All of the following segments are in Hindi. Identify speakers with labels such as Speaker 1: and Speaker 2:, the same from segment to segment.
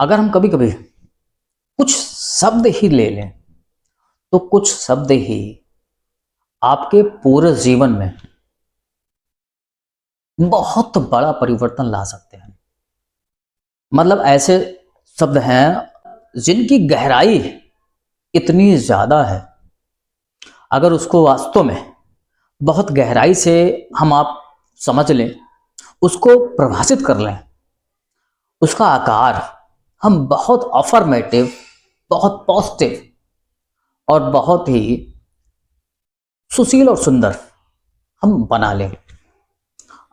Speaker 1: अगर हम कभी कभी कुछ शब्द ही ले लें तो कुछ शब्द ही आपके पूरे जीवन में बहुत बड़ा परिवर्तन ला सकते हैं। मतलब ऐसे शब्द हैं जिनकी गहराई इतनी ज्यादा है, अगर उसको वास्तव में बहुत गहराई से हम आप समझ लें, उसको परिभाषित कर लें, उसका आकार हम बहुत अफर्मेटिव, बहुत पॉजिटिव और बहुत ही सुशील और सुंदर हम बना लें।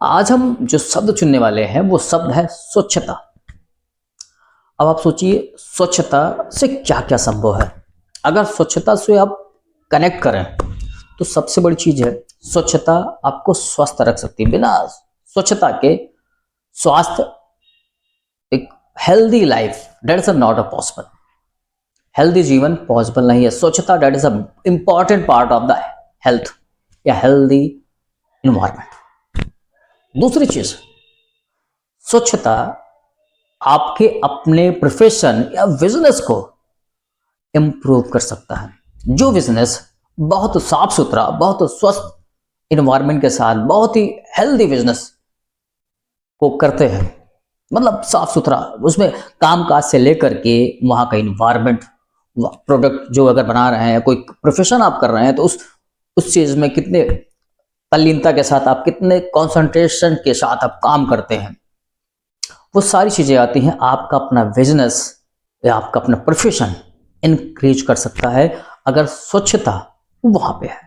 Speaker 1: आज हम जो शब्द चुनने वाले हैं वो शब्द है स्वच्छता। अब आप सोचिए, स्वच्छता से क्या क्या संभव है। अगर स्वच्छता से आप कनेक्ट करें तो सबसे बड़ी चीज है, स्वच्छता आपको स्वस्थ रख सकती है। बिना स्वच्छता के स्वास्थ्य, एक healthy life that is not a possible. Healthy जीवन पॉसिबल नहीं है। स्वच्छता that is a important part of the health या हेल्दी इन्वायरमेंट। दूसरी चीज, स्वच्छता आपके अपने प्रोफेशन या बिजनेस को इंप्रूव कर सकता है। जो बिजनेस बहुत साफ सुथरा, बहुत स्वस्थ इन्वायरमेंट के साथ, बहुत ही हेल्दी बिजनेस को करते हैं, मतलब साफ सुथरा, उसमें काम काज से लेकर के वहां का इन्वायरमेंट, प्रोडक्ट जो अगर बना रहे हैं, कोई प्रोफेशन आप कर रहे हैं तो उस चीज में कितने तल्लीनता के साथ आप, कितने कंसंट्रेशन के साथ आप काम करते हैं, वो सारी चीजें आती हैं। आपका अपना बिजनेस या आपका अपना प्रोफेशन इंक्रीज कर सकता है अगर स्वच्छता वहां पे है।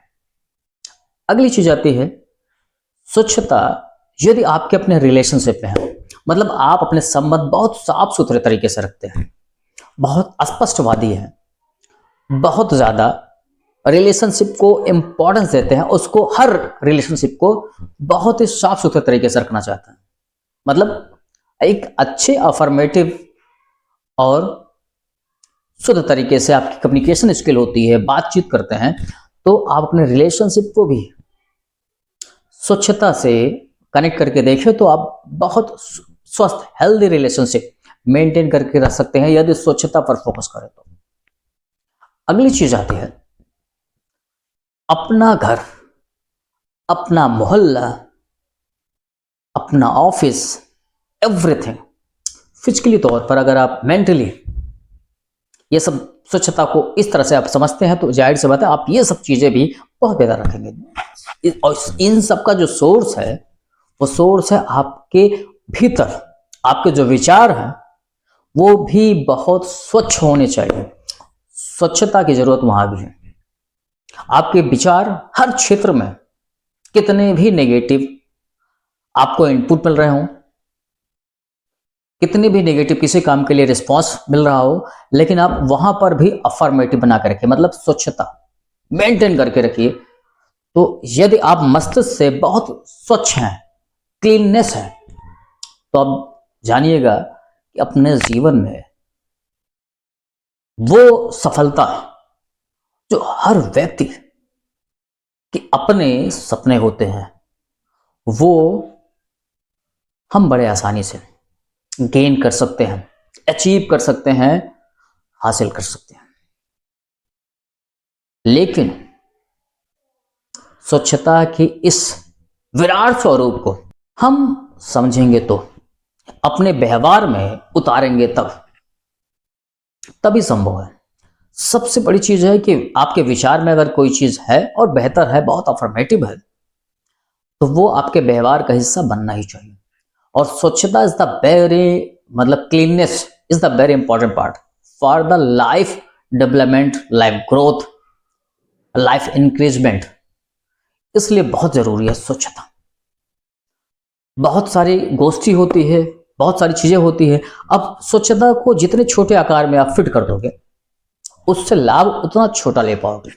Speaker 1: अगली चीज आती है स्वच्छता यदि आपके अपने रिलेशनशिप में है, मतलब आप अपने संबंध बहुत साफ सुथरे तरीके से रखते हैं, बहुत स्पष्टवादी हैं, बहुत ज्यादा रिलेशनशिप को इंपॉर्टेंस देते हैं, उसको हर रिलेशनशिप को बहुत ही साफ सुथरे तरीके से रखना चाहते हैं, मतलब एक अच्छे अफर्मेटिव और शुद्ध तरीके से आपकी कम्युनिकेशन स्किल होती है, बातचीत करते हैं, तो आप अपने रिलेशनशिप को भी स्वच्छता से कनेक्ट करके देखें तो आप बहुत स्वस्थ हेल्दी रिलेशनशिप मेंटेन करके रख सकते हैं यदि स्वच्छता पर फोकस करें तो। अगली चीज आती है अपना घर, अपना मोहल्ला, अपना ऑफिस, एवरीथिंग। फिजिकली तौर पर अगर आप मेंटली ये सब स्वच्छता को इस तरह से आप समझते हैं तो जाहिर सी बात है आप ये सब चीजें भी बहुत बेहतर रखेंगे। और इन सब का जो सोर्स है वो सोर्स है आपके भीतर। आपके जो विचार हैं वो भी बहुत स्वच्छ होने चाहिए। स्वच्छता की जरूरत वहां भी है। आपके विचार हर क्षेत्र में, कितने भी नेगेटिव आपको इनपुट मिल रहे हों, कितने भी नेगेटिव किसी काम के लिए रिस्पॉन्स मिल रहा हो, लेकिन आप वहां पर भी अफर्मेटिव बना कर रखिए, मतलब स्वच्छता मेंटेन करके रखिए। तो यदि आप मस्तिष्क से बहुत स्वच्छ हैं, क्लीननेस है, तो आप जानिएगा कि अपने जीवन में वो सफलता जो हर व्यक्ति के अपने सपने होते हैं वो हम बड़े आसानी से गेन कर सकते हैं, अचीव कर सकते हैं, हासिल कर सकते हैं। लेकिन स्वच्छता के इस विराट स्वरूप को हम समझेंगे तो, अपने व्यवहार में उतारेंगे तभी संभव है। सबसे बड़ी चीज है कि आपके विचार में अगर कोई चीज है और बेहतर है, बहुत अफर्मेटिव है, तो वो आपके व्यवहार का हिस्सा बनना ही चाहिए। और स्वच्छता इज द वेरी, मतलब cleanness is the very important part for the life development, life growth, life increasement. इसलिए बहुत जरूरी है स्वच्छता। बहुत सारी गोष्ठी होती है, बहुत सारी चीजें होती है। अब स्वच्छता को जितने छोटे आकार में आप फिट कर दोगे उससे लाभ उतना छोटा ले पाओगे।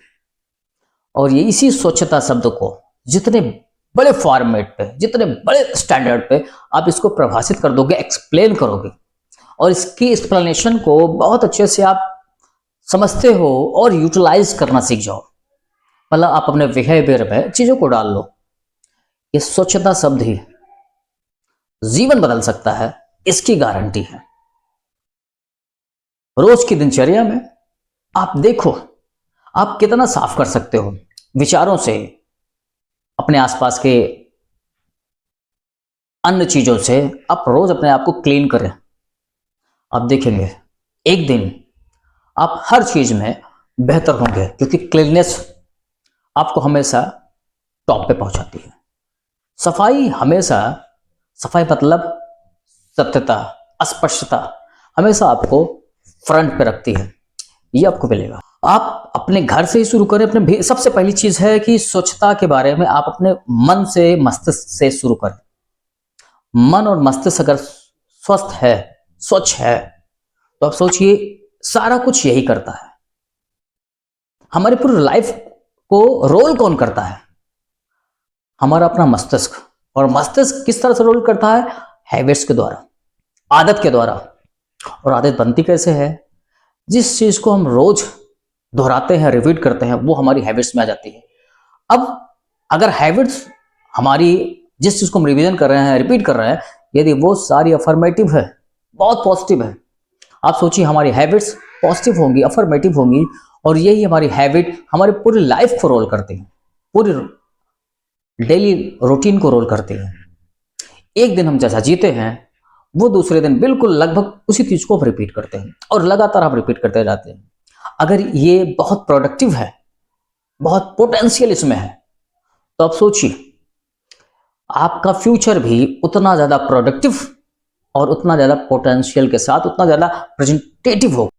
Speaker 1: और ये इसी स्वच्छता शब्द को जितने बड़े फॉर्मेट पे, जितने बड़े स्टैंडर्ड पे आप इसको परिभाषित कर दोगे, एक्सप्लेन करोगे, और इसकी एक्सप्लेनेशन को बहुत अच्छे से आप समझते हो और यूटिलाइज करना सीख जाओ, मतलब आप अपने बिहेवियर में चीजों को डाल लो, ये स्वच्छता शब्द ही जीवन बदल सकता है, इसकी गारंटी है। रोज की दिनचर्या में आप देखो आप कितना साफ कर सकते हो विचारों से, अपने आसपास के अन्य चीजों से। आप रोज अपने आप को क्लीन करें, आप देखेंगे एक दिन आप हर चीज में बेहतर होंगे, क्योंकि क्लीननेस आपको हमेशा टॉप पे पहुंचाती है। सफाई हमेशा, सफाई मतलब सत्यता, अस्पष्टता हमेशा आपको फ्रंट पे रखती है, ये आपको मिलेगा। आप अपने घर से ही शुरू करें। सबसे पहली चीज है कि स्वच्छता के बारे में आप अपने मन से, मस्तिष्क से शुरू करें। मन और मस्तिष्क अगर स्वस्थ है, स्वच्छ है, तो आप सोचिए सारा कुछ यही करता है। हमारी पूरी लाइफ को रोल कौन करता है? हमारा अपना मस्तिष्क। और मस्तिष्क किस तरह से रोल करता है? हैबिट्स के द्वारा, आदत के द्वारा। और आदत बनती कैसे है? जिस चीज को हम रोज दोहराते हैं, रिपीट करते हैं, वो हमारी हैबिट्स में आ जाती है। अब अगर हैबिट्स हमारी, जिस चीज को हम रिवीजन कर रहे हैं, रिपीट कर रहे हैं, यदि वो सारी अफर्मेटिव है, बहुत पॉजिटिव है, आप सोचिए हमारी हैबिट्स पॉजिटिव होंगी, अफर्मेटिव होंगी, और यही हमारी हैबिट हमारी पूरी लाइफ को रोल करती है, पूरी डेली रूटीन को रोल करती है। एक दिन हम जैसा जीते हैं, वो दूसरे दिन बिल्कुल लगभग उसी चीज को रिपीट करते हैं, और लगातार आप रिपीट करते जाते हैं। अगर ये बहुत प्रोडक्टिव है, बहुत पोटेंशियल इसमें है, तो आप सोचिए आपका फ्यूचर भी उतना ज्यादा प्रोडक्टिव और उतना ज्यादा पोटेंशियल के साथ, उतना ज्यादा प्रेजेंटेटिव होगा।